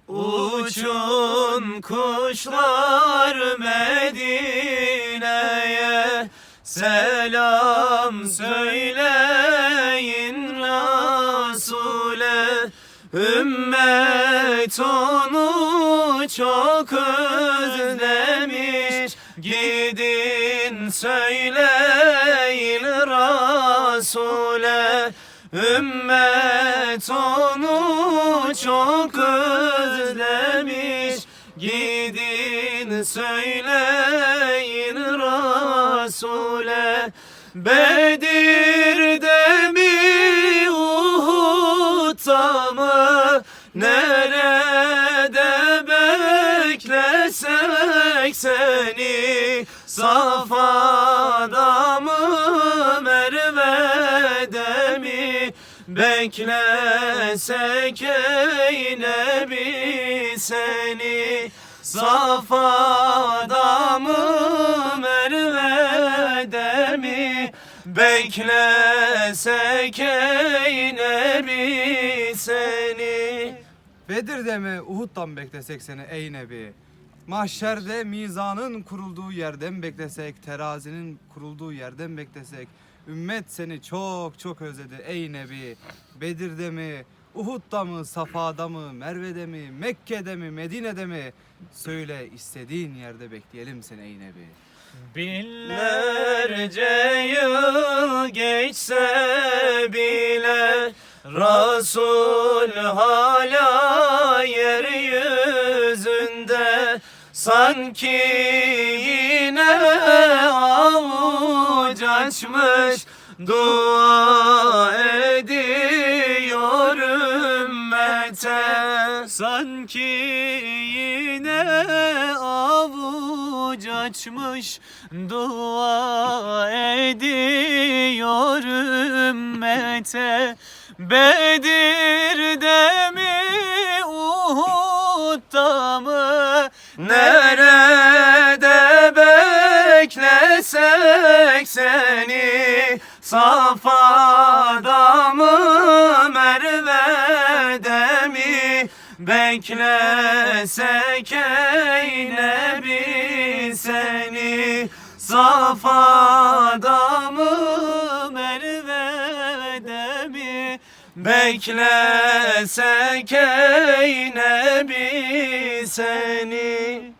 Uçun kuşlar Medine'ye, selam söyleyin Resul'e. Ümmet onu çok özlemiş, gidin söyleyin Resul'e. Ümmet onu çok özlemiş, gidin söyleyin Resul'e. Bedir'de mi, Uhud'da mı, nerede beklesek seni? Safa'da mı, Merve'de mi beklesek ey Nebi seni? Safa'da mı, Merve'de mi beklesek ey Nebi seni? Bedir'de mi, Uhud'dan mı beklesek seni ey Nebi? Mahşerde mizanın kurulduğu yerden beklesek, terazinin kurulduğu yerden beklesek. Ümmet seni çok çok özledi ey Nebi. Bedir'de mi, Uhud'da mı, Safa'da mı, Merve'de mi, Mekke'de mi, Medine'de mi? Söyle, istediğin yerde bekleyelim seni ey Nebi. Binlerce yıl geçse bile Resul hala yeryüzünde. Sanki yine avuç açmış, dua ediyor ümmete. Sanki yine avuç açmış, dua ediyor ümmete. Bedir'de mi, Uhud'da mı, nerede beklesek seni? Safa'da mı, Merve'de mi beklesek ey Nebi seni? Safa'da mı, Merve'de mi beklesek ey Nebi seni?